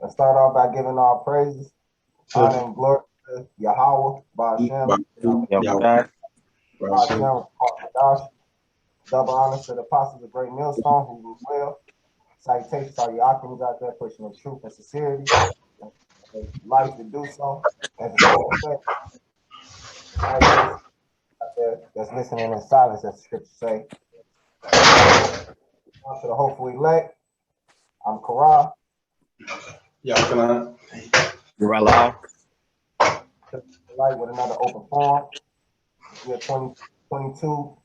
Let's start off by giving all praises, honor, and glory to Yahweh, Ba'ashem, Yeah. Ba'ashem, Qadash. Double honors to the apostles of Great Millstone who rule well. Salutations to all your alchemies out there pushing the truth and sincerity. And life to do so. As a matter of fact, out there that's listening in silence, as the scriptures say. On to the hopeful elect. I'm Kara. You're Light with another open forum. Year 2022.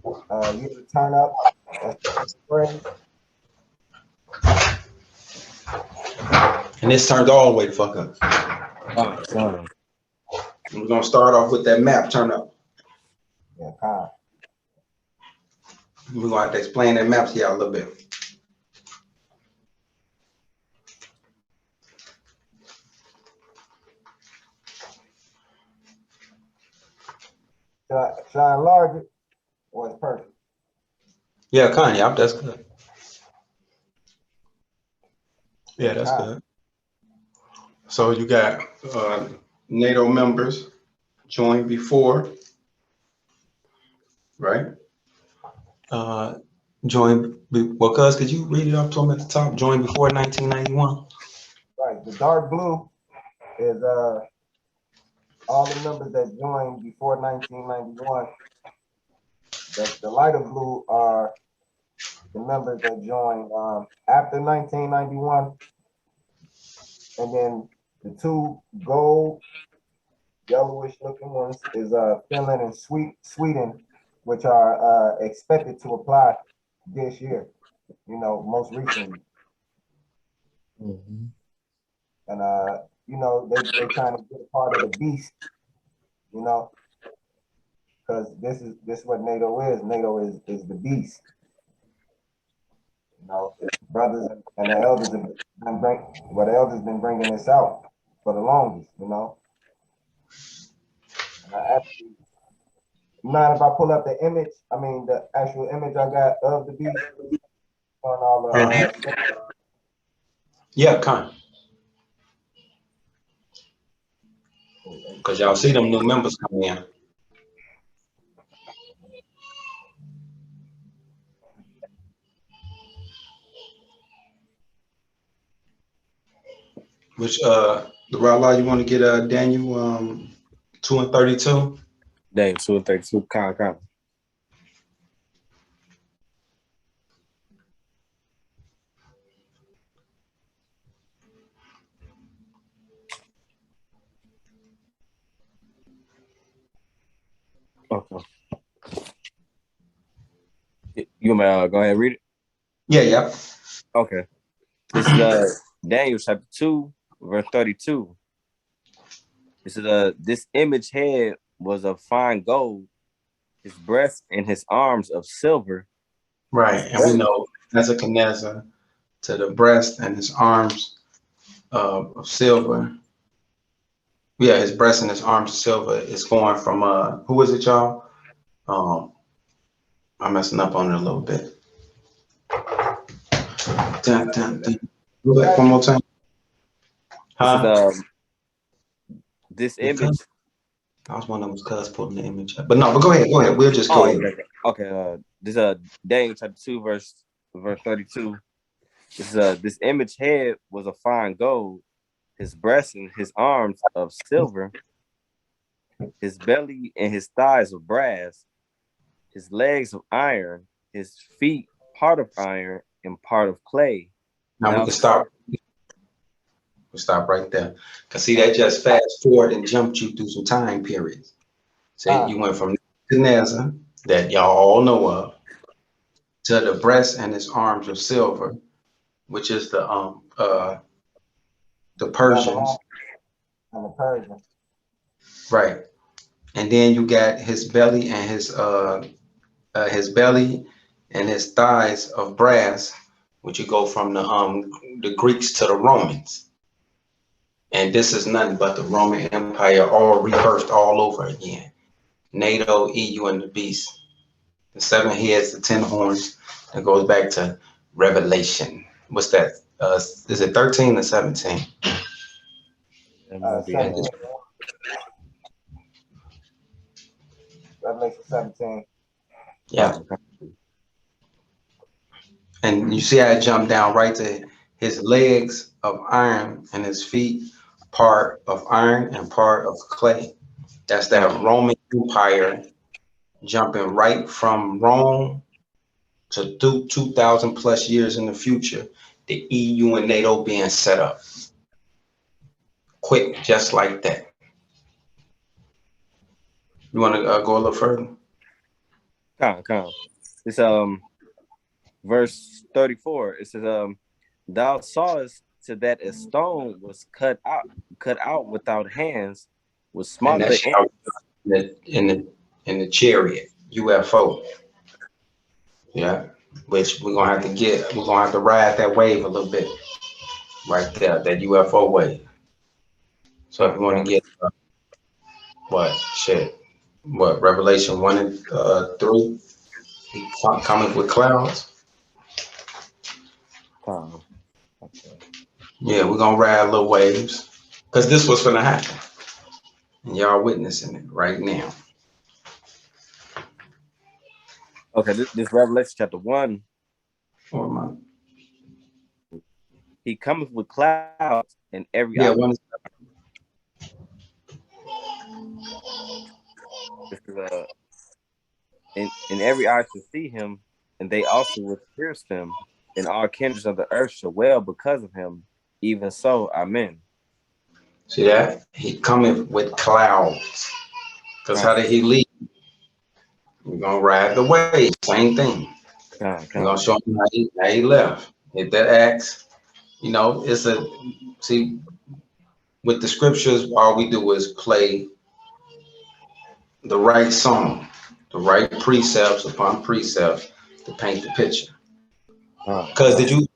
Year to turn up. And this turned all the way the fuck up. We're gonna start off with that map turn up. Yeah, kind. We're gonna have to explain that map to y'all a little bit. Should I enlarge it or it's perfect? Yeah, Kanye, yep, that's good. Yeah, that's good. So you got NATO members joined before, right? Joined, well, cuz, could you read it up to them at the top? Joined before 1991. Right. The dark blue is all the members that joined before 1991. The lighter blue are the members that joined after 1991. And then the two gold, yellowish looking ones is Finland and Sweden, which are expected to apply this year, you know, most recently. Mm-hmm. And you know, they trying to get a part of the beast, you know, because this is what NATO is. NATO is the beast. You know, brothers and the elders have the elders been bringing this out for the longest, you know. And I actually, you mind if I pull up the image? I mean, the actual image I got of the beast on all the. Yeah, Kanye. Because y'all see them new members coming in. Which the Rala, you want to get Daniel 2 and 32? Daniel 2 and 32, con. Okay. You may go ahead and read it? Yeah. Okay. This is Daniel chapter 2, verse 32. This is this image head was of fine gold, his breast and his arms of silver. Right, and we know Nebuchadnezzar to the breast and his arms of silver. Yeah, his breast and his arms of silver is going from who is it, y'all? I'm messing up on it a little bit. Dun, dun, dun. Go back one more time. This image. I was wondering was cuz pulling the image up. But no, but go ahead. We'll just go ahead. Okay. This Daniel chapter 2, verse 32. This image head was of fine gold, his breast and his arms of silver, his belly and his thighs of brass, his legs of iron, his feet part of iron and part of clay. Now we can stop. We'll stop right there. Because see, that just fast forward and jumped you through some time periods. So you went from Nebuchadnezzar, that y'all all know of, to the breast and his arms of silver, which is the Persians. And the Persians. Right. And then you got his belly and his belly and his thighs of brass, which you go from the Greeks to the Romans. And this is nothing but the Roman Empire all rebirthed all over again. NATO, EU, and the beast. The 7 heads, the 10 horns, that goes back to Revelation. What's that? Is it 13 or 17? It might be 17. Revelation 17. Yeah. And you see how it jumped down right to his legs of iron and his feet part of iron and part of clay. That's that Roman Empire jumping right from Rome to 2,000 plus years in the future. The EU and NATO being set up. Quick, just like that. You want to go a little further? Come. It's verse 34. It says, thou sawest to that a stone was cut out without hands, was And smote that's in the chariot UFO. Yeah, which we're gonna have to get. We're gonna have to ride that wave a little bit, right there, that UFO wave. So if you want to get what Revelation 1 and 3, he coming with clouds. Okay. Yeah, we're gonna ride little waves because this was gonna happen, and y'all witnessing it right now. Okay, this Revelation chapter 1. Or my, He cometh with clouds, and every yeah, eye. one. This is and every eye shall see him, and they also will pierce him, and all kindreds of the earth shall wail because of him. Even so, amen. See that? He coming with clouds. Because how did he leave? We're gonna ride the wave. Same thing. We're gonna show him how he left. Hit that axe. You know, it's a see with the scriptures, all we do is play the right song, the right precepts upon precepts to paint the picture. Because did you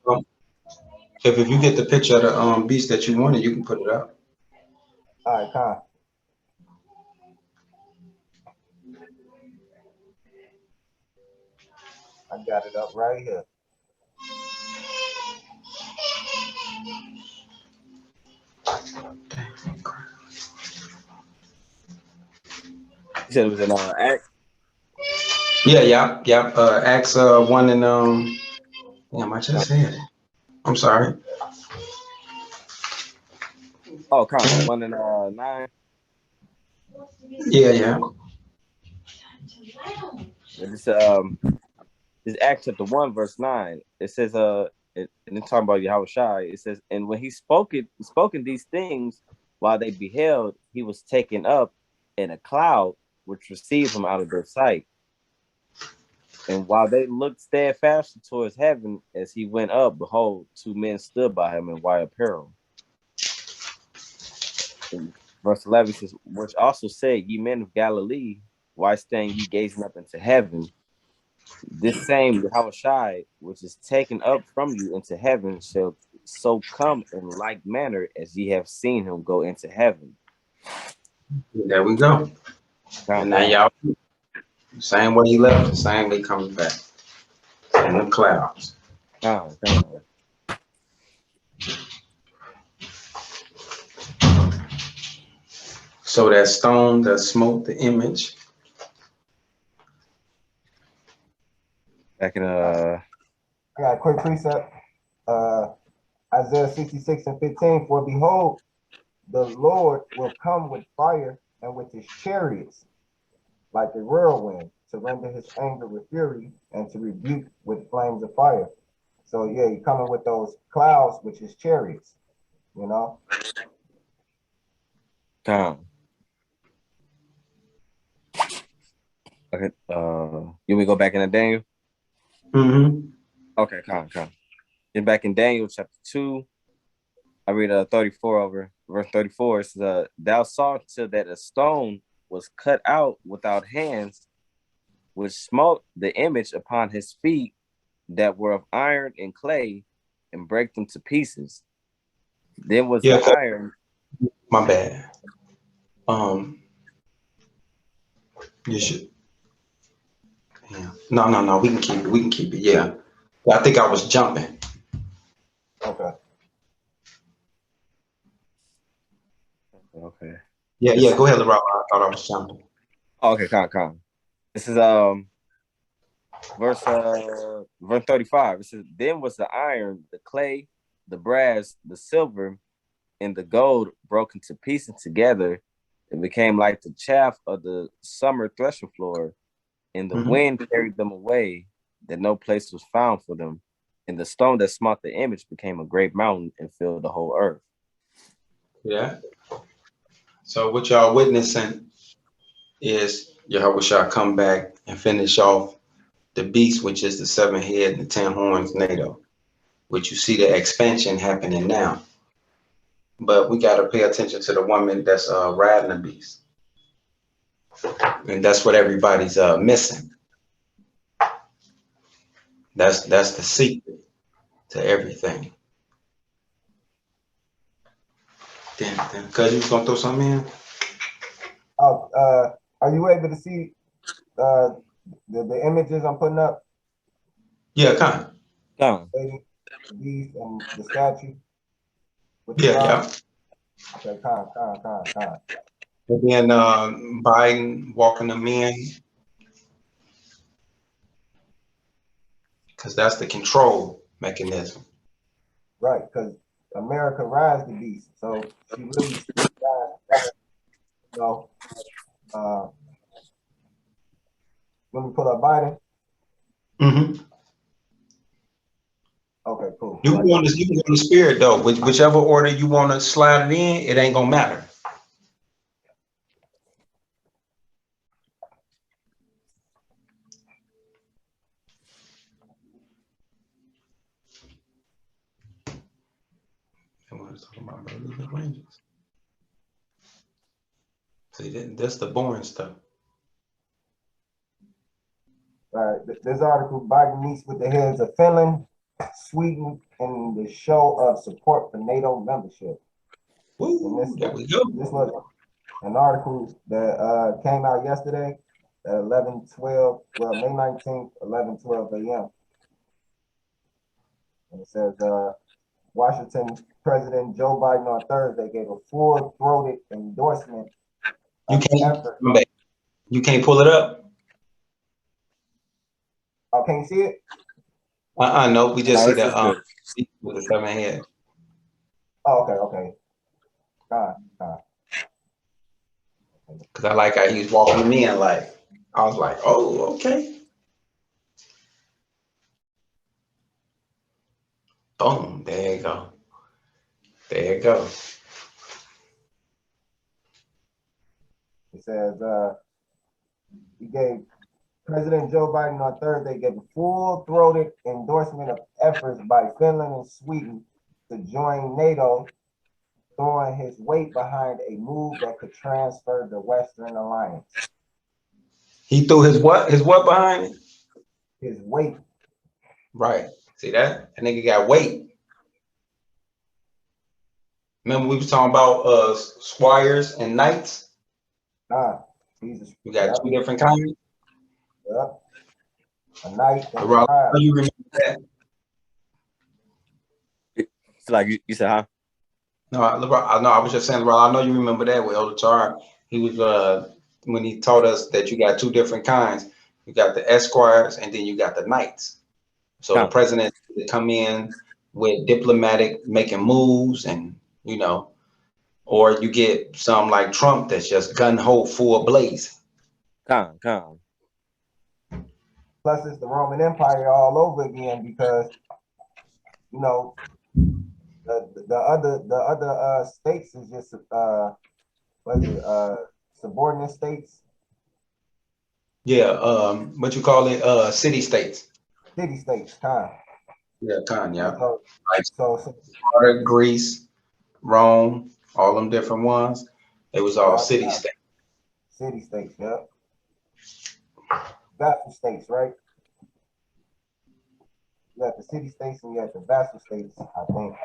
if you get the picture of the beast that you wanted, you can put it up. All right, Con. I got it up right here. You said it was an Acts? Yeah. Acts 1 and damn, I just said it. I'm sorry. Oh, come on, 1 and 9. Yeah. This Acts chapter 1 verse 9. It says and then talking about Yahweh Shai, it says, and when he spoken these things while they beheld, he was taken up in a cloud which received him out of their sight. And while they looked steadfastly towards heaven as he went up, behold, 2 men stood by him in white apparel. And verse 11 says, which also said, ye men of Galilee, why stand ye gazing up into heaven? This same Yahweh Shai, which is taken up from you into heaven, shall so come in like manner as ye have seen him go into heaven. There we go. And now y'all, same way he left, the same way coming back in the clouds. So that stone that smote the image. Back in I got a quick precept. Isaiah 66 and 15. For behold, the Lord will come with fire and with his chariots, like a whirlwind, to render his anger with fury and to rebuke with flames of fire. So yeah, he's coming with those clouds, which is chariots, you know. Okay. You we go back in the Daniel? Mm-hmm. Okay, come. Then back in Daniel chapter 2, I read 34 over verse 34. It says, thou sawest that a stone was cut out without hands, which smote the image upon his feet that were of iron and clay, and break them to pieces. Then was the iron. My bad. You should. Yeah. No. We can keep it. Yeah. I think I was jumping. Okay. Okay. Yeah, go ahead, LeBron. I thought I was jumping. Okay, calm. This is verse 35. It says, then was the iron, the clay, the brass, the silver, and the gold broken to pieces together, and became like the chaff of the summer threshing floor, and the wind carried them away, that no place was found for them. And the stone that smote the image became a great mountain and filled the whole earth. Yeah. So what y'all witnessing is Yahweh shall come back and finish off the beast, which is the 7 head and the 10 horns NATO, which you see the expansion happening now. But we got to pay attention to the woman that's riding the beast. And that's what everybody's missing. That's the secret to everything. Then, cuz you was gonna throw something in? Are you able to see the images I'm putting up? Yeah, kind of. The beast and the statue. Yeah. Okay, con. And then Biden walking them in, because that's the control mechanism. Right, because America rides the beast, so she really, you know. Let me pull up Biden. Okay, cool. You can go in the spirit though. Whichever order you want to slide it in, it ain't gonna matter. I want to talk about ranges. See, that's the boring stuff. All right, this article, Biden meets with the heads of Finland, Sweden, in the show of support for NATO membership. Ooh, there we go. This was an article that came out yesterday at 11:12, well, May 19th, 11:12 a.m. And it says, Washington President Joe Biden on Thursday gave a full-throated endorsement. You can't pull it up. Oh, can you see it? No, we just see the with the 7 head. Oh, okay. Because I like how he was walking me in, like, I was like, oh, okay. Boom, there you go. There you go. It says, he gave President Joe Biden on Thursday gave a full-throated endorsement of efforts by Finland and Sweden to join NATO, throwing his weight behind a move that could transfer the Western alliance. He threw his what? His what behind it? His weight. Right. See that? That nigga got weight. Remember we was talking about squires and knights? We got two different kinds. Yep. A knight. You remember that? It's like you said, huh? No, I was just saying, LeBron, I know you remember that with Elder Tar. He was when he taught us that you got two different kinds. You got the esquires and then you got the knights. So the president would come in with diplomatic making moves, and or you get some like Trump that's just gun ho full blaze. Plus, it's the Roman Empire all over again, because the other states is just subordinate states. Yeah, what you call it? City states. City states, Yeah, yeah. So Greece, Rome, all them different ones. It was all city states. City states, yep. Vassal states, right? You got the city states and you got the vassal states, I think.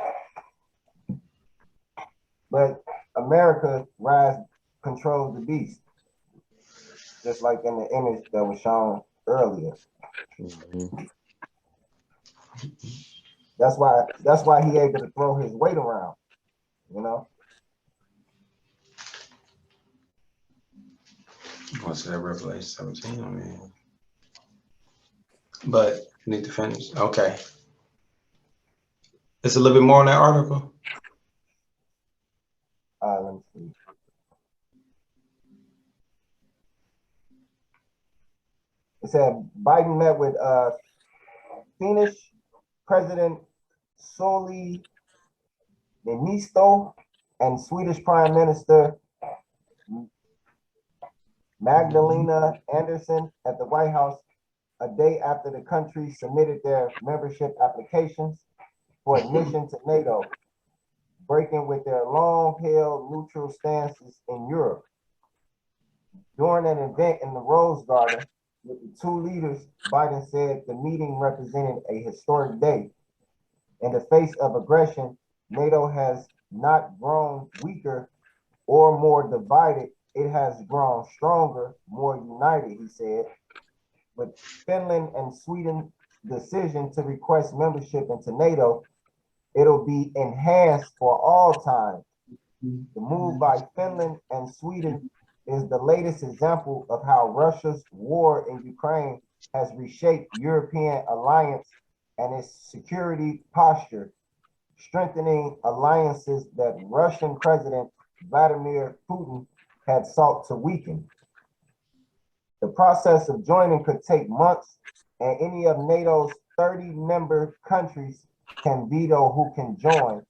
But America controls the beast, just like in the image that was shown earlier. That's why he able to throw his weight around, you know. What's that, Revelation 17? I mean, but need to finish. Okay. It's a little bit more on that article. Let me see. It said Biden met with Finnish President Sauli Niinisto and Swedish Prime Minister Magdalena Andersson at the White House a day after the country submitted their membership applications for admission to NATO, breaking with their long-held neutral stances in Europe. During an event in the Rose Garden with the two leaders, Biden said the meeting represented a historic day. In the face of aggression, NATO has not grown weaker or more divided. It has grown stronger, more united, he said. With Finland and Sweden's decision to request membership into NATO, it'll be enhanced for all time. The move by Finland and Sweden is the latest example of how Russia's war in Ukraine has reshaped European alliance and its security posture, strengthening alliances that Russian President Vladimir Putin had sought to weaken. The process of joining could take months, and any of NATO's 30 member countries can veto who can join,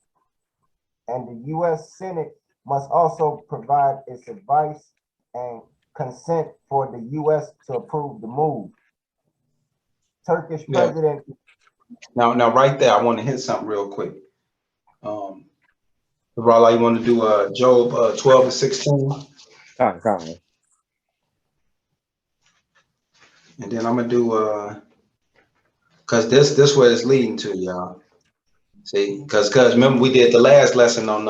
and the U.S. Senate must also provide its advice and consent for the U.S. to approve the move. Turkish President. Now, right there, I want to hit something real quick. Raleigh, you want to do Job 12 and 16? Con. And then I'm gonna do because this what it's leading to, y'all. See, because remember we did the last lesson on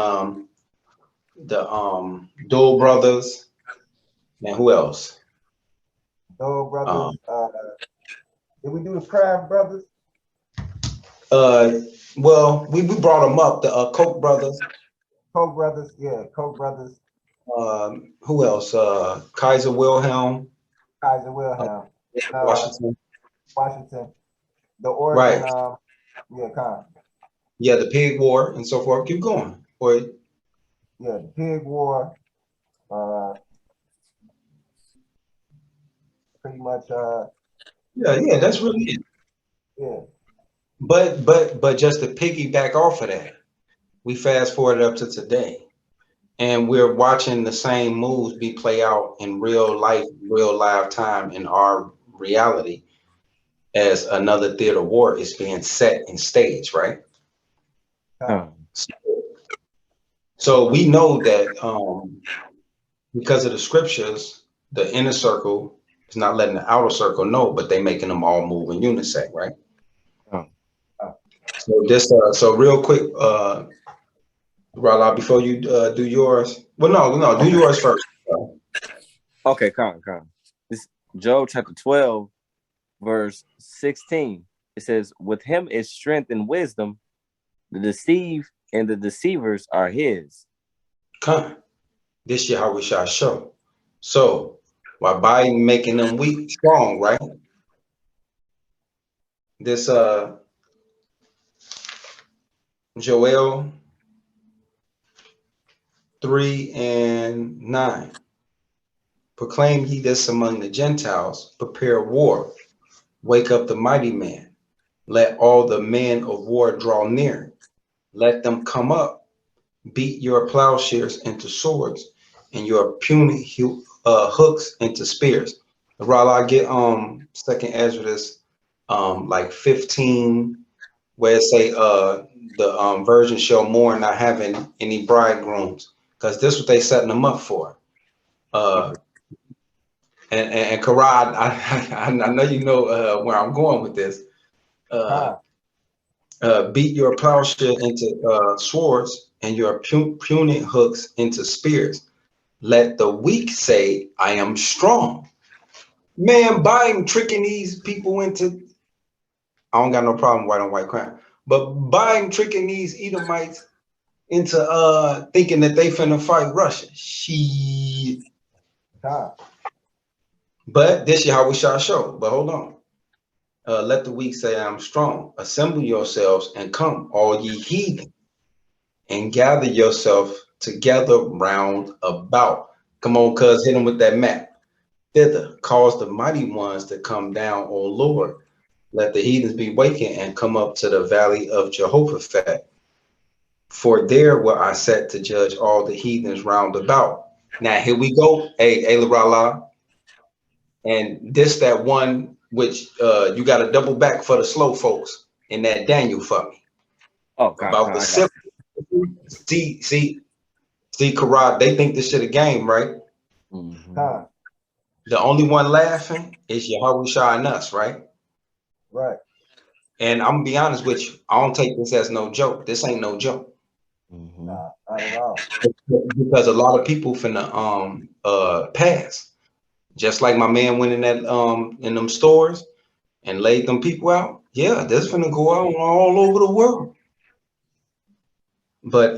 the Dole brothers, and who else? Dole brothers. Did we do the Kraft brothers? Well, we brought them up, the Koch brothers. Koch brothers, yeah, Koch brothers. Who else? Kaiser Wilhelm. Kaiser Wilhelm. Washington. The Oregon, right. Con. Yeah, the Pig War and so forth. Keep going. Or yeah, the Pig War. Pretty much. Yeah, that's really it. Yeah. But just to piggyback off of that, we fast forward up to today, and we're watching the same moves be play out in real life, real live time in our reality, as another theater war is being set and staged, right? So we know that because of the scriptures, the inner circle is not letting the outer circle know, but they making them all move in unison, right? So this, so real quick, Rala, before you do yours, well, no, do yours first. Okay, Con. This Job chapter 12, verse 16. It says, "With him is strength and wisdom; the deceived and the deceivers are his." Come, this year how we shall show. So while Biden making them weak, strong, right? This Joel 3 and 9. Proclaim ye this among the Gentiles, prepare war, wake up the mighty man, let all the men of war draw near, let them come up, beat your plowshares into swords, and your puny hooks into spears. Rala, get second Ezra like 15, where it say the virgin shall mourn not having any bridegrooms, because this is what they setting them up for. And Karad, I know you know where I'm going with this. Beat your plowshare into swords and your puny hooks into spears. Let the weak say, I am strong. Man, Biden tricking these people into, I don't got no problem white on white crime, But Biden tricking these Edomites into thinking that they finna fight Russia. Shit. But this is how we shall show. But hold on. Let the weak say I'm strong. Assemble yourselves and come, all ye heathen, and gather yourself together round about. Come on, cuz, hit them with that map. Thither, cause the mighty ones to come down, O Lord. Let the heathens be wakened and come up to the valley of Jehoshaphat. For there will I set to judge all the heathens round about. Now here we go. Hey, La. And this that one which you got to double back for the slow folks in that Daniel for me. Oh, God, About the simple. See, Karad, they think this shit a game, right? Mm-hmm. The only one laughing is Yahushua and us, right? Right. And I'm gonna be honest with you, I don't take this as no joke. This ain't no joke. Mm-hmm. Nah, not at all. Because a lot of people finna pass. Just like my man went in that in them stores and laid them people out. Yeah, this finna go on all over the world. But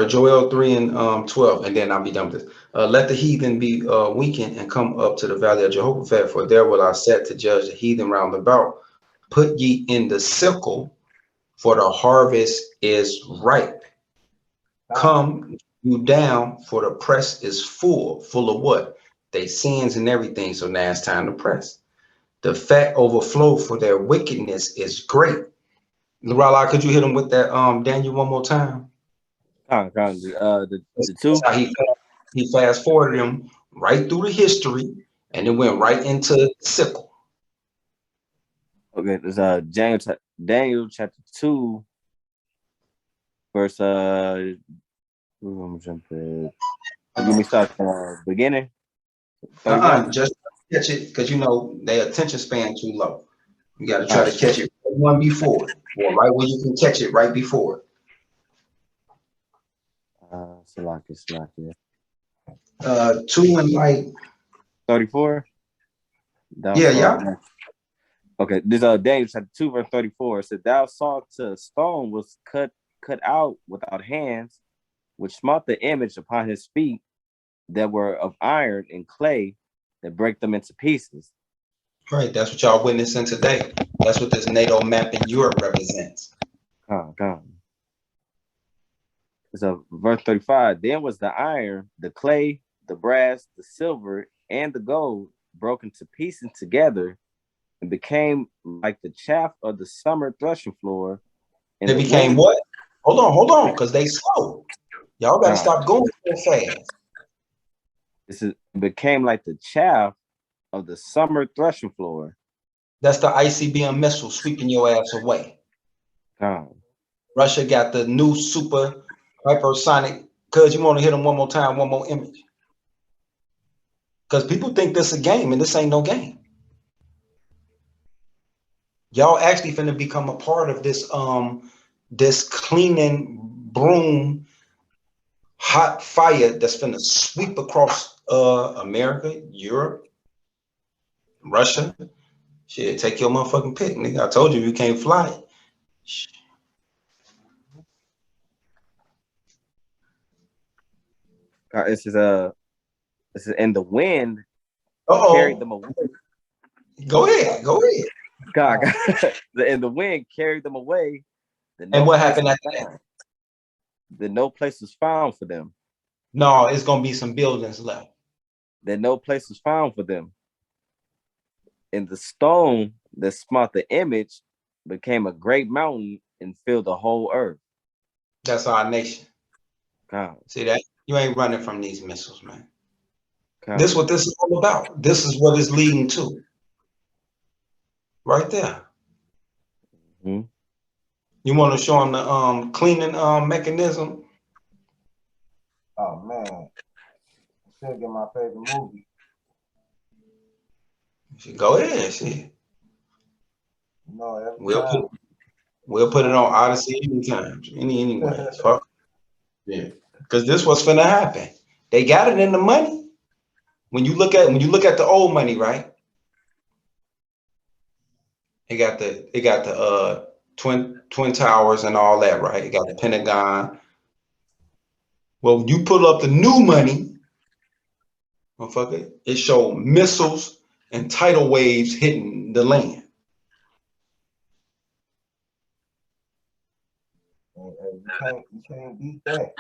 Joel 3 and 12, and then I'll be done with this. Let the heathen be weakened and come up to the valley of Jehoshaphat, for there will I set to judge the heathen round about. Put ye in the sickle, for the harvest is ripe. Come you down, for the press is full of what? They sins and everything. So now it's time to press. The fat overflow, for their wickedness is great. Lorala, could you hit him with that Daniel one more time? The two. That's how he fast forwarded him right through the history, and it went right into sickle. Okay, there's Daniel chapter 2, verse I'm gonna jump in. Let me start from the beginning. Just catch it, because you know their attention span too low. You got to try to catch it one before, or right where you can catch it right before. Salakia. 2 and like 34. Yeah. Okay, this Daniel chapter 2, verse 34. It said, "Thou sawest a stone was cut out without hands, which smote the image upon his feet, that were of iron and clay, that break them into pieces." Right, that's what y'all witnessing today. That's what this NATO map in Europe represents. So verse 35, then was the iron, the clay, the brass, the silver, and the gold broken to pieces together, and became like the chaff of the summer threshing floor. They became what? Hold on, because they slow. Y'all gotta stop going so fast. It became like the chaff of the summer threshing floor. That's the ICBM missile sweeping your ass away. Russia got the new super hypersonic. Cuz you want to hit them one more time, one more image. Because people think this is a game, and this ain't no game. Y'all actually finna become a part of this this cleaning broom hot fire that's finna sweep across America, Europe, Russia. Shit, take your motherfucking pick, nigga. I told you can't fly. This is in the wind carried them away. Go ahead. God. And the wind carried them away. And what happened after that? That no place was found for them. No, it's gonna be some buildings left. That no place was found for them. And the stone that smote the image became a great mountain and filled the whole earth. That's our nation. God. See that? You ain't running from these missiles, man. God. This is what this is all about. This is what it's leading to. Right there. Mm-hmm. You want to show them the cleaning mechanism? Oh man, I should get my favorite movie. Go ahead, see. No, we'll put it on Odyssey anytime. Anyway. Fuck. Yeah. Because this what's finna happen. They got it in the money. When you look at the old money, right? It got the twin towers and all that, right? It got the Pentagon. Well, when you pull up the new money, motherfucker, it showed missiles and tidal waves hitting the land. You can't beat that.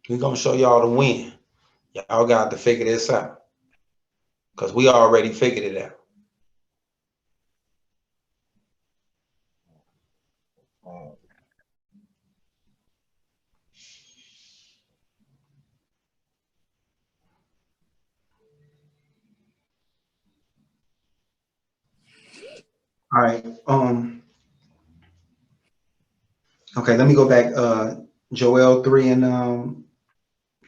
We're gonna show y'all the win. Y'all got to figure this out. Because we already figured it out. All right. Okay, let me go back. Joel 3 and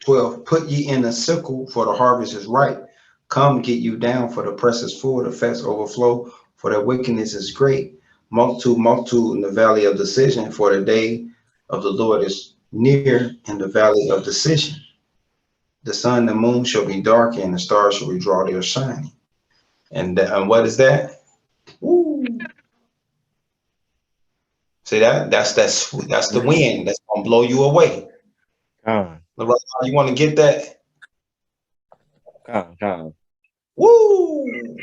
12. Put ye in a sickle, for the harvest is ripe. Come, get you down, for the press is full, the fats overflow, for their wickedness is great. Multitude, multitude in the valley of decision, for the day of the Lord is near in the valley of decision. The sun and the moon shall be dark, and the stars shall withdraw their shining. And what is that? Woo. See that's the wind that's gonna blow you away. You want to get that? Woo!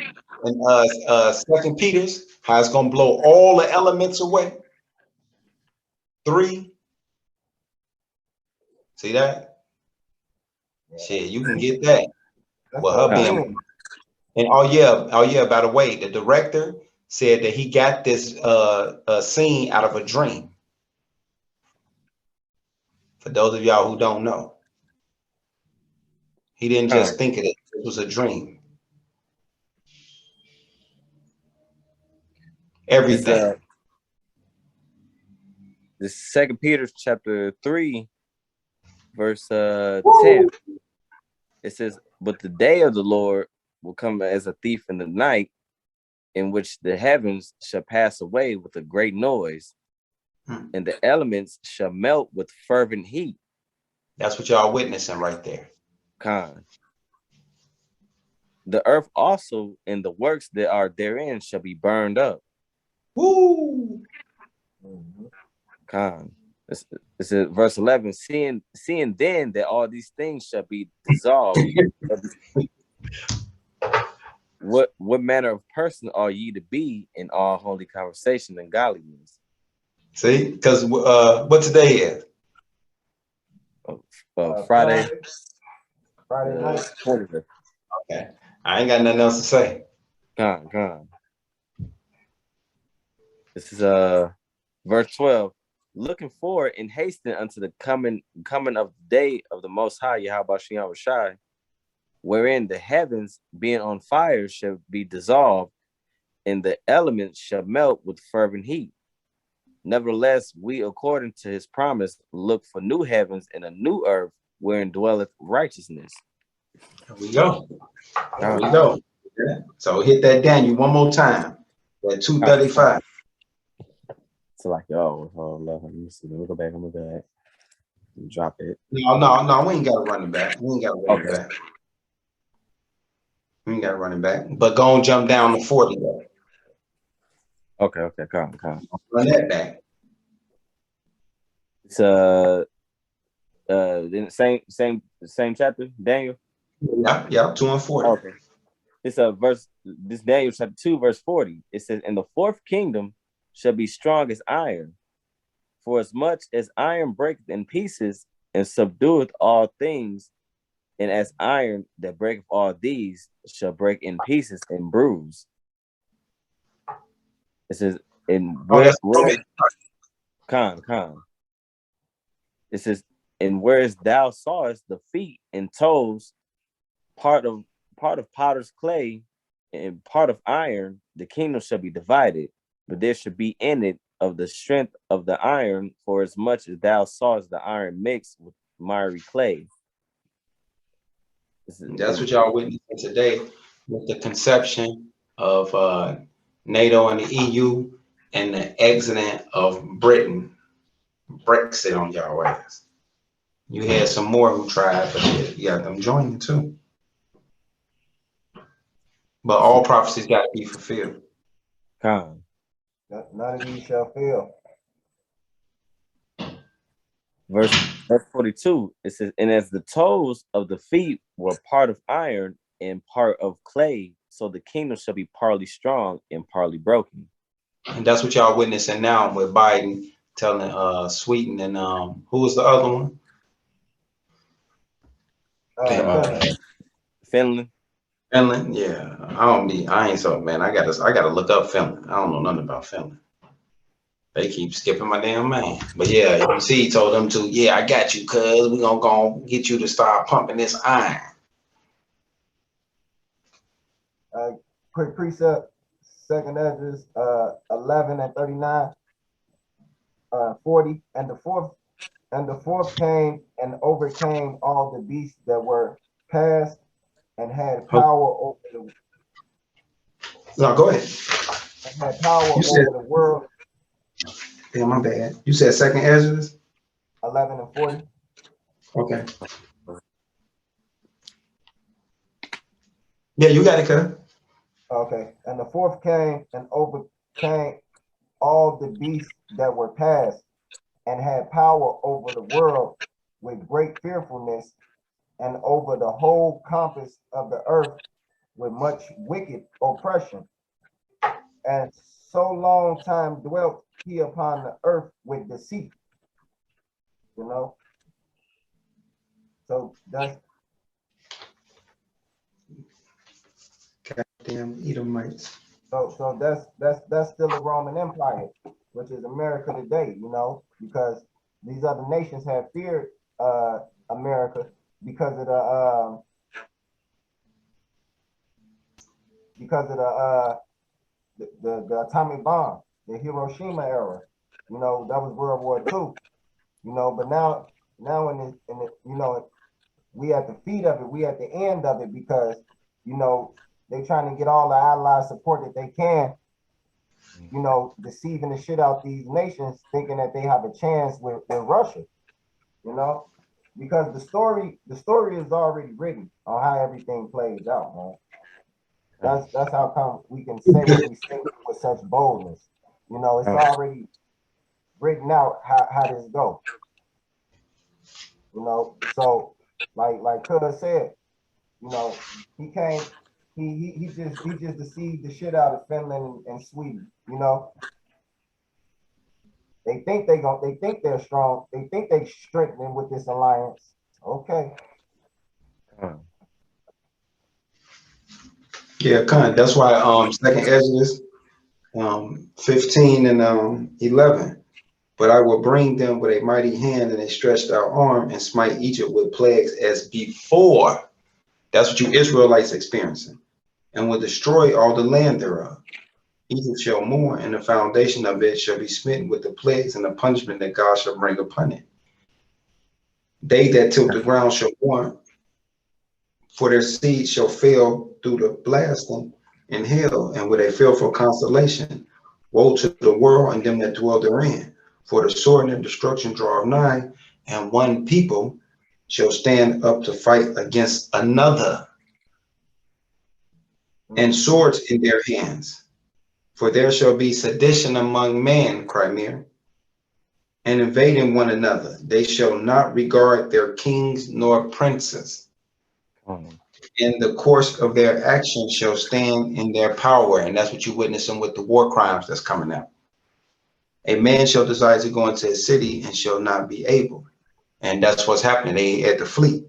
And Second Peter's, how it's gonna blow all the elements away. 3. See that? Shit, you can get that. Well, her being, and oh yeah. By the way, the director said that he got this scene out of a dream. For those of y'all who don't know, he didn't just think of it; it was a dream. Everything. This Second Peter chapter 3, verse 10. It says, "But the day of the Lord will come as a thief in the night, in which the heavens shall pass away with a great noise, and the elements shall melt with fervent heat." That's what y'all witnessing right there. The earth also and the works that are therein shall be burned up. Woo! This is verse 11. Seeing then that all these things shall be dissolved, what manner of person are ye to be in all holy conversation and godliness? See, because what today is? Friday. Friday night. Okay, I ain't got nothing else to say. This is verse 12. Looking forward and hastening unto the coming of the day of the Most High Yahweh Shem Shai, wherein the heavens being on fire shall be dissolved, and the elements shall melt with fervent heat. Nevertheless, we, according to his promise, look for new heavens and a new earth wherein dwelleth righteousness. There we go. So hit that Daniel one more time. At 2:35. So like, let me see. Let me go back. I'm gonna go back. Drop it. No, we ain't got to run it back. We ain't got to run it back. But go and jump down to 40 though. Okay, come. Run that back. It's same chapter, Daniel. Yeah, 2 and 40. Okay. It's this Daniel chapter 2, verse 40. It says, "And the fourth kingdom shall be strong as iron, for as much as iron breaketh in pieces and subdueth all things, and as iron that breaketh all these shall break in pieces and bruise." It says, It says, "And whereas thou sawest the feet and toes, part of potter's clay and part of iron, the kingdom shall be divided, but there should be in it of the strength of the iron, for as much as thou sawest the iron mixed with miry clay." That's what y'all witnessing today with the conception of NATO and the EU and the exiting of Britain, Brexit on y'all ass. You had some more who tried, but you got them joining too. But all prophecies got to be fulfilled. Con. None of these shall fail. Verse 42, it says, and as the toes of the feet were part of iron and part of clay, so the kingdom shall be partly strong and partly broken. And that's what y'all witnessing now with Biden telling Sweden and who was the other one? Finland. Finland, yeah. I ain't so man. I gotta look up Finland. I don't know nothing about Finland. They keep skipping my damn man. But yeah, you see, he told them to, yeah, I got you, cuz we're gonna go get you to start pumping this iron. Quick precept, second Esdras 11 and 39, 40, and the fourth came and overcame all the beasts that were past and had power over the No, go ahead. and had power over the world. Yeah, my bad. You said second Esdras? 11 and 40. Okay. Yeah, you got it, cuz. Okay. And the fourth came and overcame all the beasts that were past and had power over the world with great fearfulness and over the whole compass of the earth with much wicked oppression. And so long time dwelt he upon the earth with deceit. You know? So that's goddamn Edomites. so that's still a Roman Empire, which is America today, you know, because these other nations have feared America because of the atomic bomb, the Hiroshima era. You know, that was World War II. You know, but now in the you know, we at the feet of it, we at the end of it because, you know, they trying to get all the allied support that they can, you know, deceiving the shit out these nations, thinking that they have a chance with Russia, you know, because the story is already written on how everything plays out, man. That's how come we can say what we say with such boldness. You know, it's already written out how this go. You know, so like Cuz said, you know, he came, he just deceived the shit out of Finland and Sweden. You know, they think they're strong. They think they strengthening with this alliance. Okay. Yeah, kind of. That's why second Esdras 15 and 11. But I will bring them with a mighty hand and a stretched out arm and smite Egypt with plagues as before. That's what you Israelites experiencing. And will destroy all the land thereof. Egypt shall mourn, and the foundation of it shall be smitten with the plagues and the punishment that God shall bring upon it. They that tilt the ground shall mourn, for their seed shall fail through the blasting and hail, and with a fearful consolation. Woe to the world and them that dwell therein. For the sword and destruction draw nigh, and one people shall stand up to fight against another, and swords in their hands. For there shall be sedition among men, Crimea, and invading one another. They shall not regard their kings nor princes. In the course of their action shall stand in their power. And that's what you're witnessing with the war crimes that's coming out. A man shall desire to go into a city and shall not be able. And that's what's happening. They had to flee.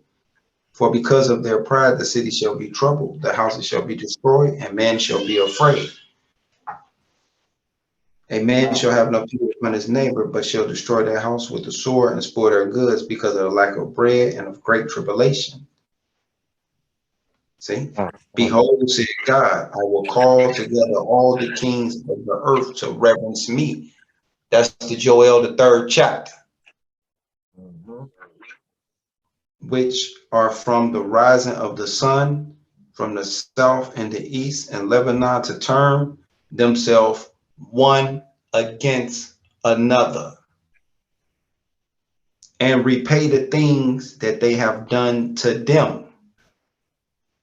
For because of their pride, the city shall be troubled, the houses shall be destroyed, and man shall be afraid. A man shall have no pity upon his neighbor, but shall destroy their house with the sword and spoil their goods because of the lack of bread and of great tribulation. See? Behold, said God, I will call together all the kings of the earth to reverence me. That's the Joel, the 3rd chapter. Which are from the rising of the sun, from the south and the east, and Lebanon to turn themselves one against another. and repay the things that they have done to them.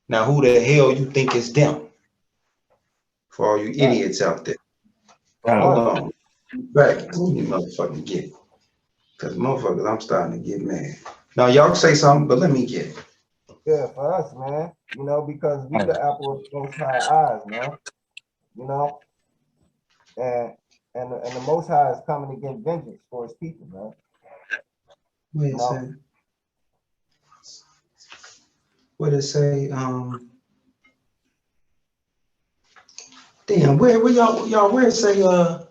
Now, who the hell you think is them? For all you idiots out there. Hold on. Back. Let me motherfucking get it. Because motherfuckers, I'm starting to get mad. Now, y'all say something, but let me get it. Yeah, for us, man. You know, because we the apple of Most High eyes, man. You know, and the Most High is coming to get vengeance for his people, man. Wait a second. What did it say? Damn, where y'all where it say the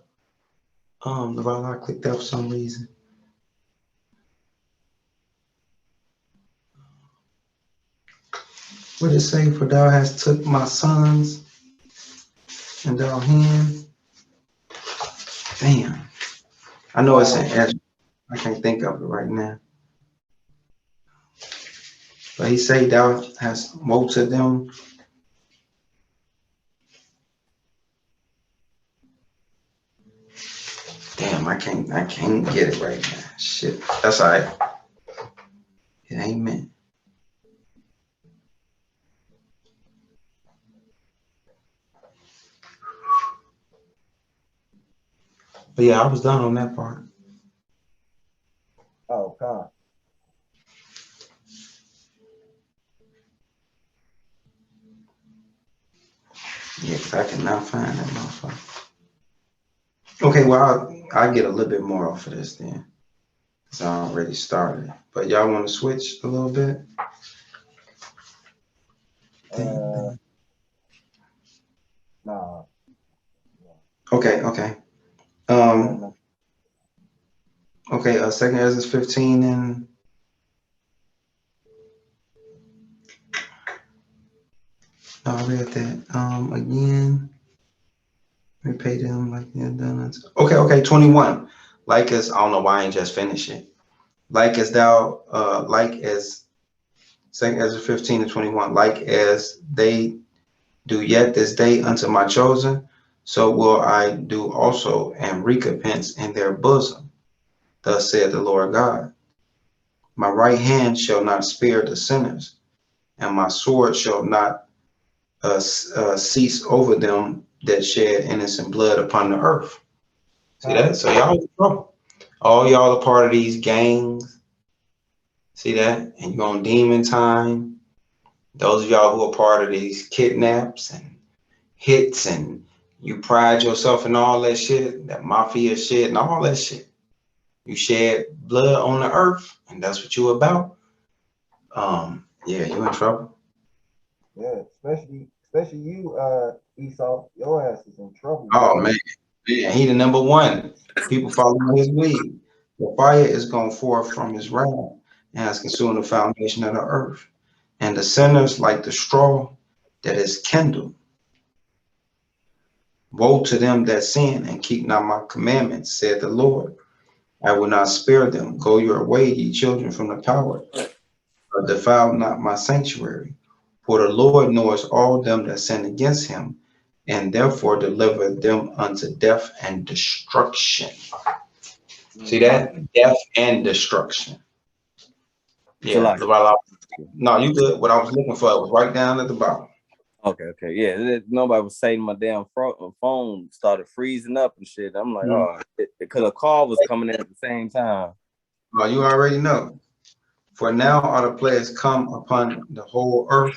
wrong I clicked out for some reason. What did it say? For thou hast took my sons and thou hand. Damn. I know it's in Ezra. I can't think of it right now. But he say thou hast woe to them. Damn, I can't get it right now. Shit. That's all right. It ain't meant. But yeah, I was done on that part. Oh, God. Yeah, because I cannot find that motherfucker. Okay, well, I'll get a little bit more off of this then. Because I already started. But y'all want to switch a little bit? Nah. Okay. Okay, second Ezra 15 and I read that. Again, repay them like they're done. Okay, 21. Like as I don't know why I ain't just finished it. Like as thou, like as second Ezra 15 and 21, like as they do yet this day unto my chosen, so will I do also, and recompense in their bosom. Thus said the Lord God. My right hand shall not spare the sinners, and my sword shall not cease over them that shed innocent blood upon the earth. See that? So y'all in trouble. All y'all are part of these gangs. See that? And you're on demon time. Those of y'all who are part of these kidnaps and hits, and you pride yourself in all that shit, that mafia shit and all that shit. You shed blood on the earth, and that's what you about. Yeah, you in trouble. Yeah, especially you, Esau. Your ass is in trouble. Oh man, he the number one. People following his lead. The fire is gone forth from his wrath and has consumed the foundation of the earth. And the sinners like the straw that is kindled. Woe to them that sin and keep not my commandments, said the Lord. I will not spare them. Go your way, ye children, from the power, but defile not my sanctuary. For the Lord knows all them that sin against him, and therefore deliver them unto death and destruction. See that? Death and destruction. Yeah. No, you good. What I was looking for was right down at the bottom. Okay. Yeah, nobody was saying my damn phone started freezing up and shit. I'm like, oh, because a call was coming in at the same time. Oh, you already know. For now are the plagues come upon the whole earth,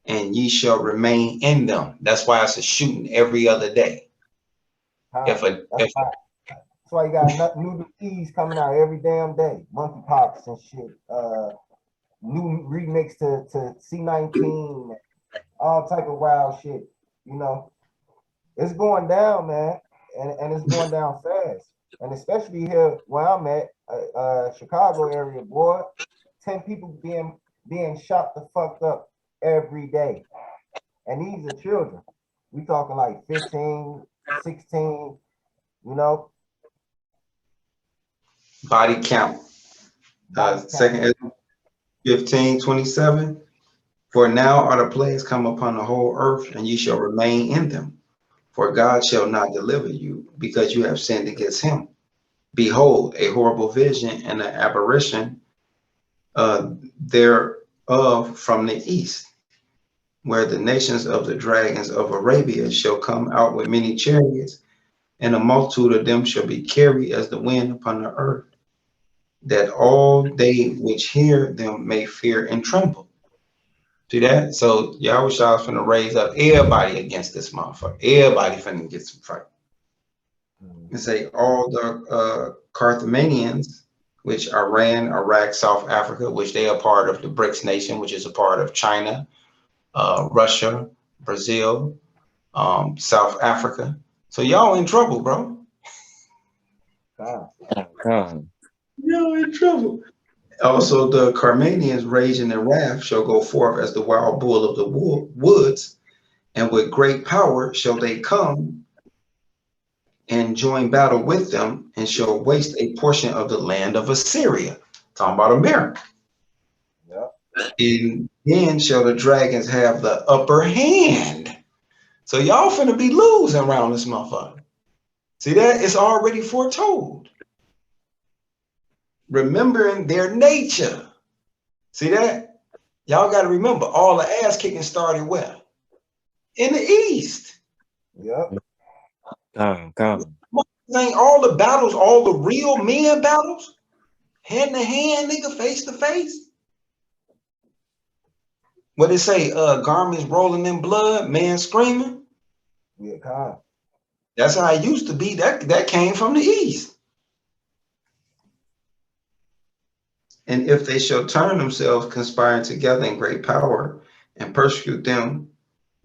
and ye shall remain in them. That's why it's a shooting every other day. That's why you got new disease coming out every damn day. Monkeypox and shit. New remix to C19, all type of wild shit. You know, it's going down, man, and it's going down fast. And especially here where I'm at, Chicago area, boy, 10 people being shot the fuck up every day. And these are children. We talking like 15, 16, you know. Body count. Second 15:27. For now are the plagues come upon the whole earth, and ye shall remain in them. For God shall not deliver you, because you have sinned against him. Behold, a horrible vision and an apparition thereof from the east, where the nations of the dragons of Arabia shall come out with many chariots, and a multitude of them shall be carried as the wind upon the earth, that all they which hear them may fear and tremble. See that? So Yahweh Shah's finna raise up everybody against this motherfucker. Everybody finna get some fight. And say all the Carthaginians, which Iran, Iraq, South Africa, which they are part of the BRICS nation, which is a part of China, Russia, Brazil, South Africa. So y'all in trouble, bro. Y'all in trouble. Also, the Carmanians raging in wrath shall go forth as the wild bull of the woods, and with great power shall they come and join battle with them, and shall waste a portion of the land of Assyria. Talking about America. Yep. And then shall the dragons have the upper hand. So y'all finna be losing around this motherfucker. See that? It's already foretold. Remembering their nature. See that? Y'all got to remember, all the ass kicking started where? In the east. Yep. All the battles, all the real men battles, hand to hand, nigga, face to face. What they say, garments rolling in blood, man screaming. Yeah, kind. That's how it used to be. That came from the east. And if they shall turn themselves, conspiring together in great power, and persecute them,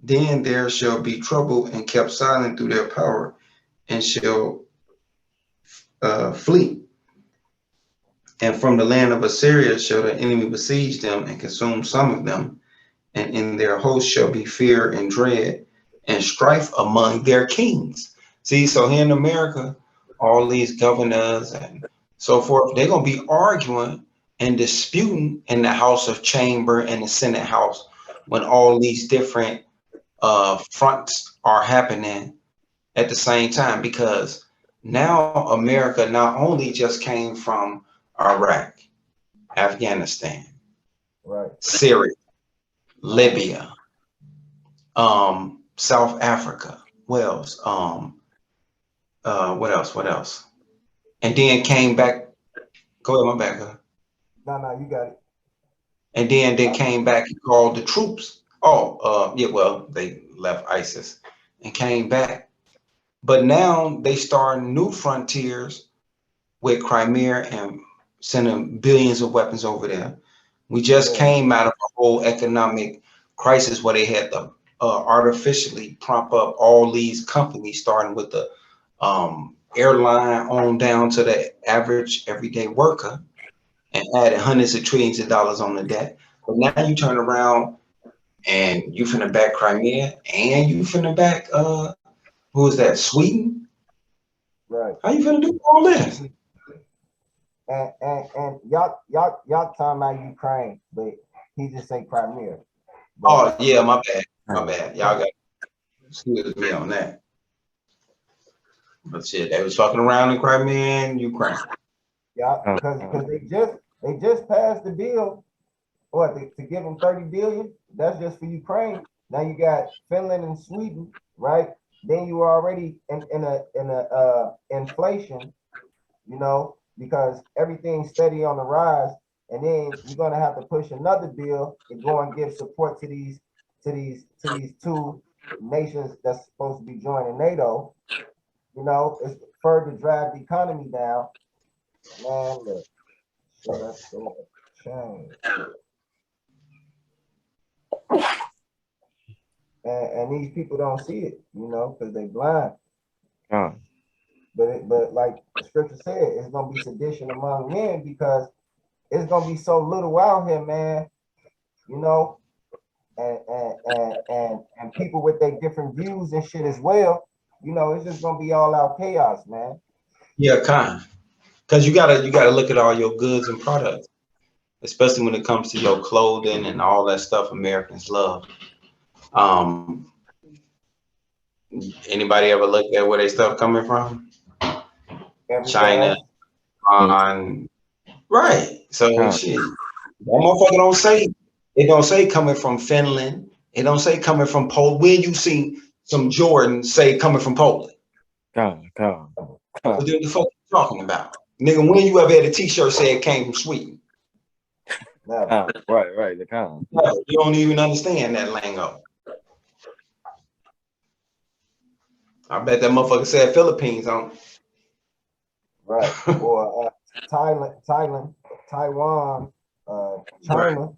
then there shall be trouble, and kept silent through their power, and shall flee. And from the land of Assyria shall the enemy besiege them, and consume some of them, and in their host shall be fear and dread, and strife among their kings. See, so here in America, all these governors and so forth, they're going to be arguing and disputing in the House of Chamber and the Senate House when all these different fronts are happening at the same time, because now America not only just came from Iraq, Afghanistan, Right. Syria, Libya, South Africa, Wales, what else? And then came back. Go ahead, my bad. No, you got it. And then they came back and called the troops. Yeah, well, they left ISIS and came back. But now they start new frontiers with Crimea and sending billions of weapons over there. We just came out of a whole economic crisis where they had to artificially prop up all these companies, starting with the airline on down to the average everyday worker, and added hundreds of trillions of dollars on the debt. But now you turn around and you finna back Crimea, and you finna back who is that? Sweden? Right. How you finna do all this? And y'all talking about Ukraine, but he just say Crimea. But, oh yeah, my bad. Y'all got excuse me on that. But shit, they was fucking around in Crimea and Ukraine. Yeah, because they just passed the bill, to give them 30 billion. That's just for Ukraine. Now you got Finland and Sweden, right? Then you are already in a inflation, because everything's steady on the rise, and then you're gonna have to push another bill to go and give support to these two nations that's supposed to be joining NATO. It's further drive the economy down. Man, look, so that's so change. And these people don't see it, because they blind. But like the scripture said, it's gonna be sedition among men, because it's gonna be so little out here, man. And people with their different views and shit as well. It's just gonna be all out chaos, man. Yeah, because you gotta look at all your goods and products, especially when it comes to your clothing and all that stuff Americans love. Anybody ever look at where they stuff coming from? Everywhere China, else. on. Right. So shit. That motherfucker don't say, it don't say coming from Finland. It don't say coming from Poland. When you see some Jordan say coming from Poland. What What the fuck you talking about? Nigga, when you ever had a t-shirt say it came from Sweden? Never. Right, the con. No, you don't even understand that lingo. I bet that motherfucker said Philippines on. Right. Or Thailand, Taiwan, China. Right.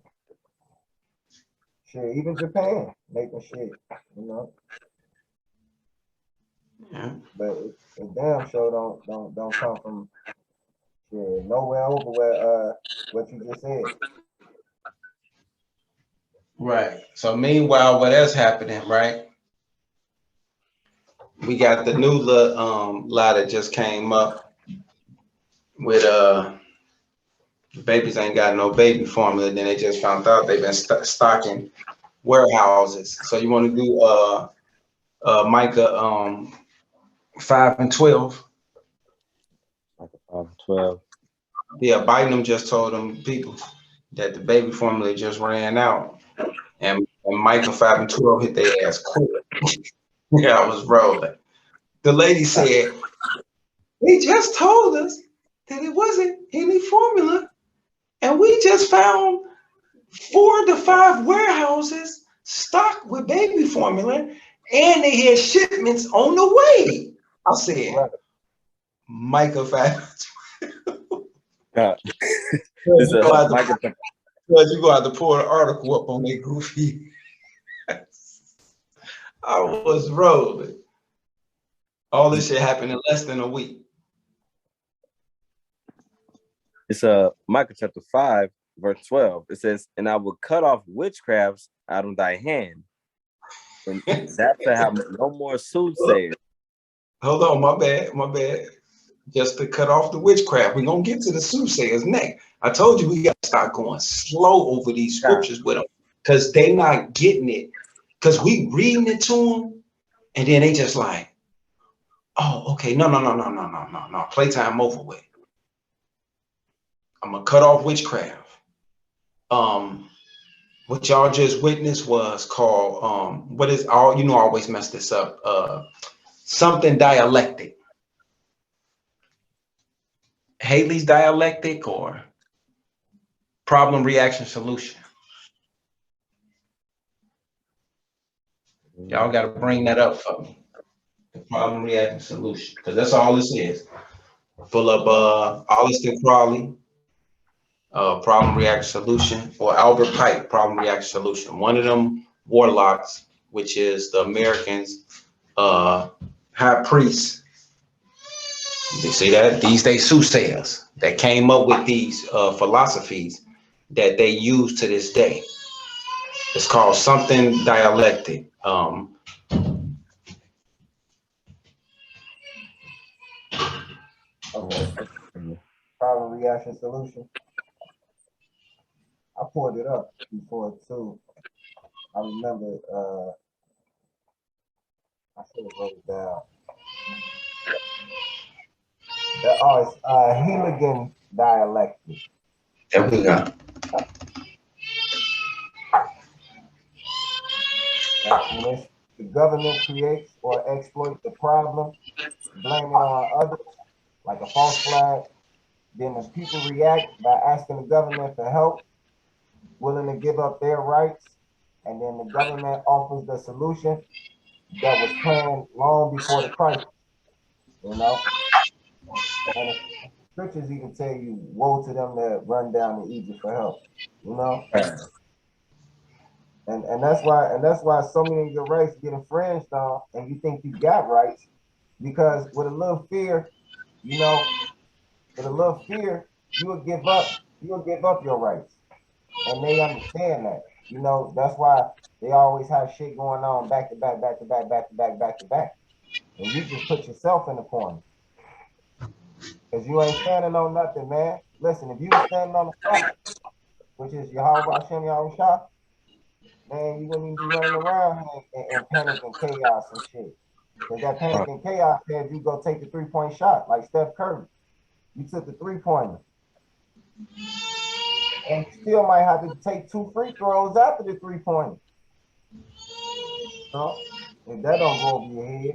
Shit, even Japan making shit, you know. Yeah. But it damn sure don't come from shit nowhere over where what you just said. Right. So meanwhile, what else happening, right? We got the new law that just came up with babies ain't got no baby formula. Then they just found out they've been stocking warehouses. So you want to do Micah 5 and 12? Micah 5 and 12. Yeah, Biden just told them people that the baby formula just ran out, and Micah 5 and 12 hit their ass quick. Yeah, I was rolling. The lady said, "They just told us that it wasn't any formula, and we just found 4 to 5 warehouses stocked with baby formula, and they had shipments on the way." I said, Right. Micah 5. God. You're gonna have to pull an article up on that goofy. I was rolling. All this shit happened in less than a week. It's Micah chapter 5, verse 12. It says, "And I will cut off witchcrafts out of thy hand, and that shall have no more soothsayers." Hold on, my bad. Just to cut off the witchcraft. We're gonna get to the soothsayers next. I told you we gotta start going slow over these scriptures with them, because they not getting it. Because we reading it to them, and then they just like, oh, okay, no. Playtime over with. I'm gonna cut off witchcraft. What y'all just witnessed was called what is all I always mess this up. Something dialectic. Haley's dialectic or problem reaction solution. Y'all got to bring that up for me. The problem reaction solution, because that's all this is. Pull up Alistair Crowley, problem reaction solution, or Albert Pike, problem reaction solution. One of them warlocks, which is the Americans' high priest. You see that? These days soothsayers that came up with these philosophies that they use to this day. It's called something dialectic. Okay. Problem reaction solution. I pulled it up before too. I remember I should have wrote it down. It's Heligan dialectic. There we go. When the government creates or exploits the problem, blame it on others, like a false flag, then the people react by asking the government for help, willing to give up their rights, and then the government offers the solution that was planned long before the crisis, you know? And the scriptures even tell you, woe to them that run down to Egypt for help, you know? And that's why so many of your rights get infringed on, and you think you got rights, because with a little fear, you know, with a little fear, you'll give up your rights. And they understand that. You know, that's why they always have shit going on back to back. And you just put yourself in the corner. Because you ain't standing on nothing, man. Listen, if you were standing on the rock, which is Yahweh Hashem Yahweh, man, you wouldn't even be running around and panic and chaos and shit. Because that panic and chaos said you go take the 3-point shot like Steph Curry. You took the 3-pointer. And you still might have to take 2 free throws after the 3-pointer. So, if that don't go over your head.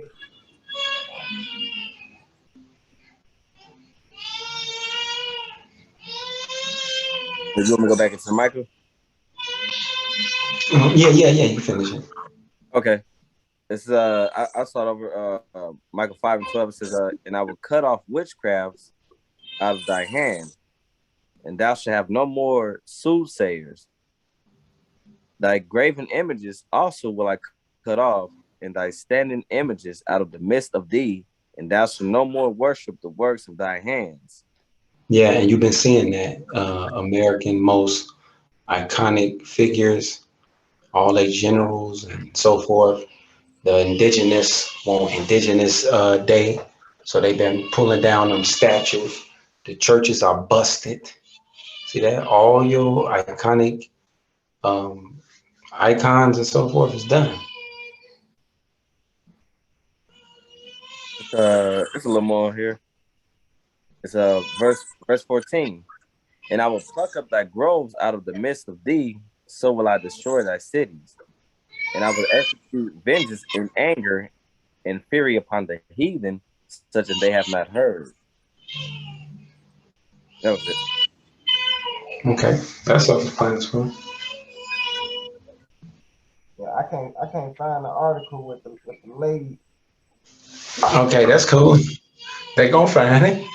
You want me to go back into the Michael? Yeah, you finish it. Okay. It's I start over Michael 5:12. It says and I will cut off witchcrafts out of thy hand, and thou shalt have no more soothsayers. Thy graven images also will I cut off, and thy standing images out of the midst of thee, and thou shalt no more worship the works of thy hands. Yeah, and you've been seeing that American most iconic figures, all their generals and so forth. The indigenous day, so they've been pulling down them statues. The churches are busted. See that? All your iconic um, icons and so forth is done. It's a little more here. It's verse 14. And I will pluck up thy groves out of the midst of thee, so will I destroy thy cities. And I will execute vengeance in anger and fury upon the heathen, such as they have not heard. That was it. Okay, that's self-explanatory. Yeah, I can't find the article with the lady. Okay, that's cool. They gonna find it.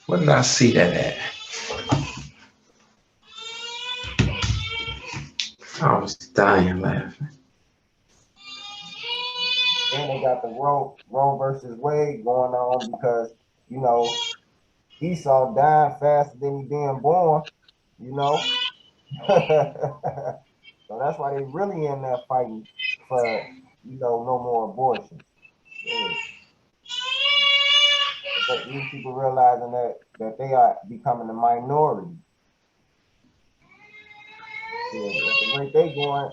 Where did I see that at? I was dying laughing. Then they got the Roe versus Wade going on because, you know, Esau dying faster than he being born, you know. So that's why they really in there fighting for, you know, no more abortions. Yeah. But these people realizing that they are becoming a minority. Yeah, the way they going,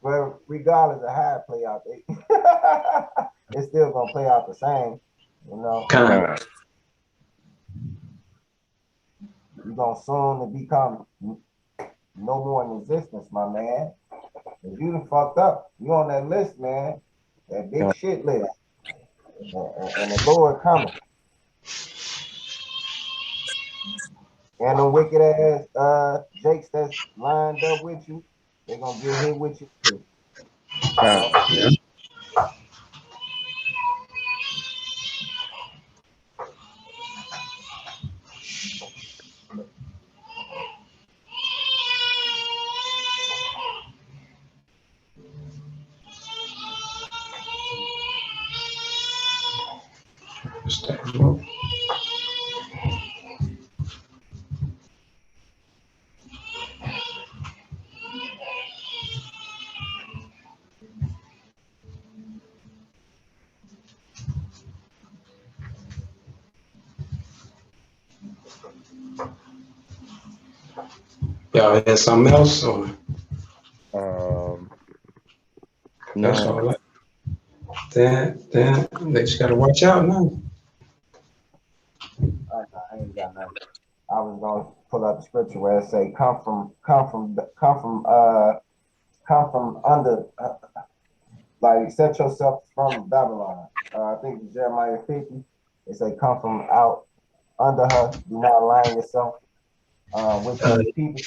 well, regardless of how it play out, it's still gonna play out the same, you know. Kind. You're gonna soon to become no more in existence, my man. If you done fucked up, you on that list, man. That big shit list. And the Lord coming. And the wicked ass Jakes that's lined up with you, they're gonna get hit with you too. Yeah. Y'all had something else, or that's No. all. Then they just gotta watch out now. I ain't got nothing. I was gonna pull out the scripture where it say, come from under, like set yourself from Babylon. I think it's Jeremiah 50. It say, come from out under her. Do not align yourself with these people.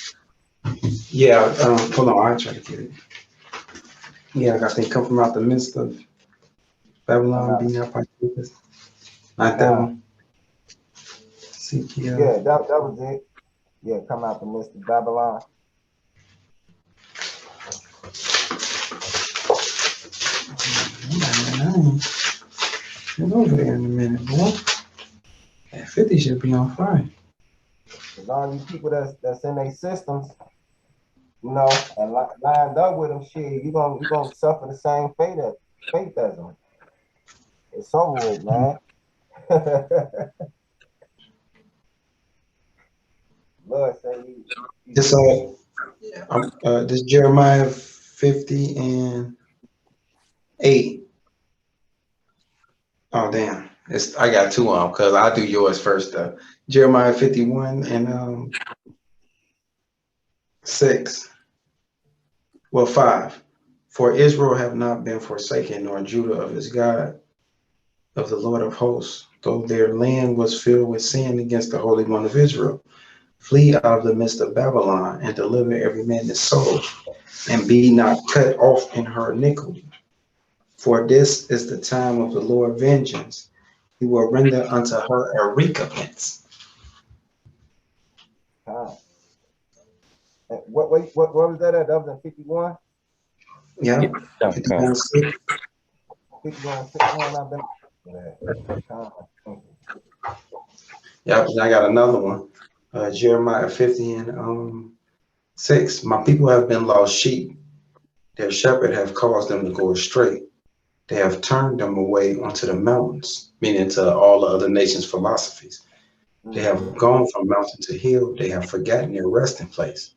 Yeah, hold on, I try to get it. Yeah, I think come from out the midst of Babylon, be not partakers. Not that one. CPL. Yeah, that was it. Yeah, come out the midst of Babylon. Get over there in a minute, boy. That 50 should be on fire. Because all these people that's in their systems, you know, and lined up with them, shit, you gonna suffer the same fate as them. It's over with, man. Lord say This this Jeremiah 50 and 8. Oh damn. I got two of them because I'll do yours first though. Jeremiah 51 and 6. Well, 5. For Israel have not been forsaken, nor Judah of his God, of the Lord of hosts, though their land was filled with sin against the Holy One of Israel. Flee out of the midst of Babylon and deliver every man his soul, and be not cut off in her iniquity. For this is the time of the Lord vengeance. He will render unto her a recompense. What was that at? That was in 51? Yeah. Yeah, 51, 6. 51, 6, man, I've been Yep, and I got another one. Jeremiah 50 and 6. My people have been lost sheep. Their shepherd have caused them to go astray. They have turned them away onto the mountains, meaning to all the other nations' philosophies. They have gone from mountain to hill. They have forgotten their resting place.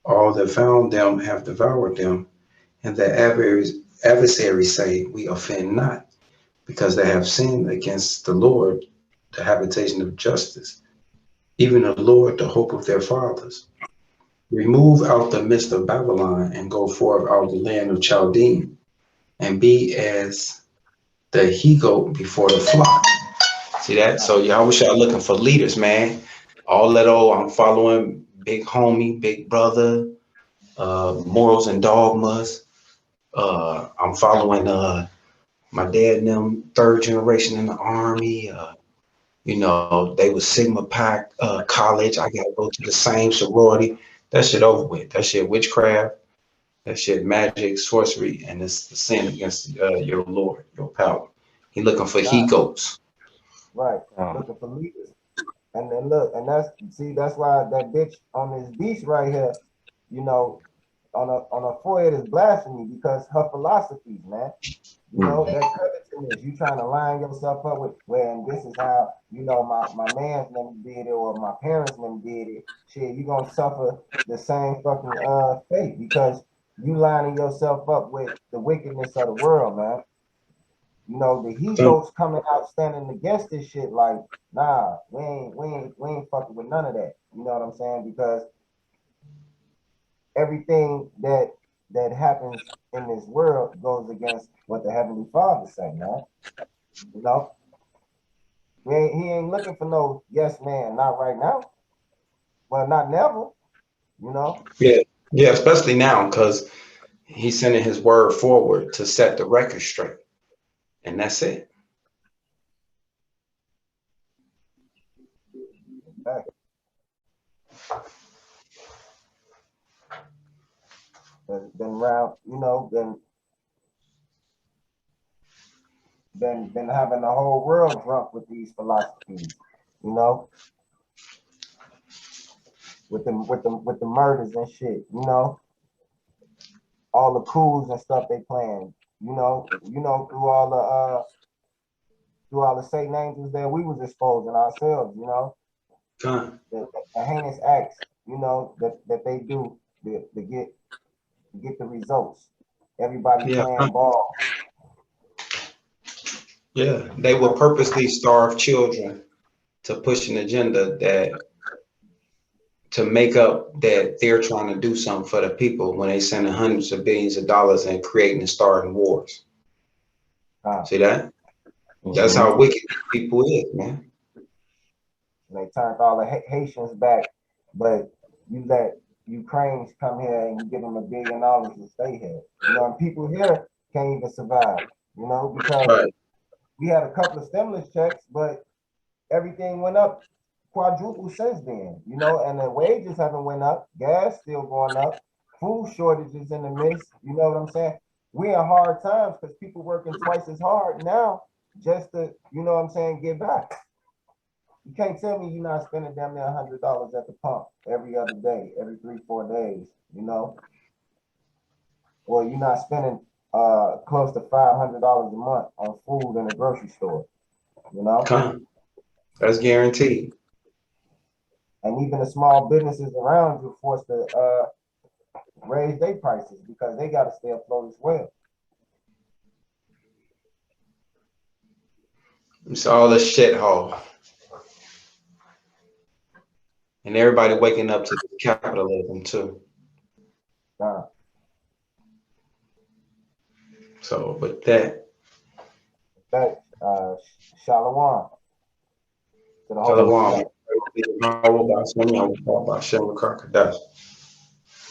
All that found them have devoured them, and their adversaries say, we offend not, because they have sinned against the Lord, the habitation of justice, even the Lord, the hope of their fathers. Remove out the midst of Babylon and go forth out the land of Chaldean, and be as the he-goat before the flock. See that? So y'all wish y'all looking for leaders, man. All that old, I'm following big homie, big brother, morals and dogmas. I'm following my dad and them, third generation in the army. They was Sigma Pac college. I gotta go to the same sorority. That shit over with. That shit witchcraft. That shit magic, sorcery, and it's the sin against your Lord, your power. He looking for he goats. right. Looking for leaders. And then look, and that's why that bitch on this beach right here, you know, on her forehead is blasphemy because her philosophies, man. That covetousness, you trying to line yourself up with, well, and this is how, my man's them did it or my parents them did it. Shit, you gonna suffer the same fucking fate because you lining yourself up with the wickedness of the world, man. The he-goats coming out standing against this shit like, nah, we ain't fucking with none of that. You know what I'm saying? Because everything that happens in this world goes against what the Heavenly Father say, man. You know, he ain't looking for no yes man, not right now. Well, not never, you know. Yeah, especially now because he's sending his word forward to set the record straight, and that's it. Hey. Been around, been having the whole world drunk with these philosophies, you know, with the murders and shit, all the coups and stuff they playing, through all the Satan angels that we was exposing ourselves, the heinous acts, that they do to get the results. Everybody playing ball. Yeah, they will purposely starve children to push an agenda to make up that they're trying to do something for the people when they sending hundreds of billions of dollars and creating and starting wars. See that? That's how wicked people is, man. And they turned all the Haitians back, but you let Ukrainians come here and you give them $1 billion to stay here. And people here can't even survive, because we had a couple of stimulus checks, but everything went up quadruple since then, and the wages haven't went up, gas still going up, food shortages in the midst, you know what I'm saying? We in hard times because people working twice as hard now just to, get back. You can't tell me you're not spending damn near $100 at the pump every other day, every 3-4 days, or you're not spending close to $500 a month on food in a grocery store, That's guaranteed. And even the small businesses around you forced to raise their prices because they got to stay afloat as well. It's all a shithole. And everybody waking up to capitalism too. So with that. Shalom. Shalom.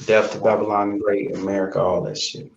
Death to Babylon the Great, America, all that shit.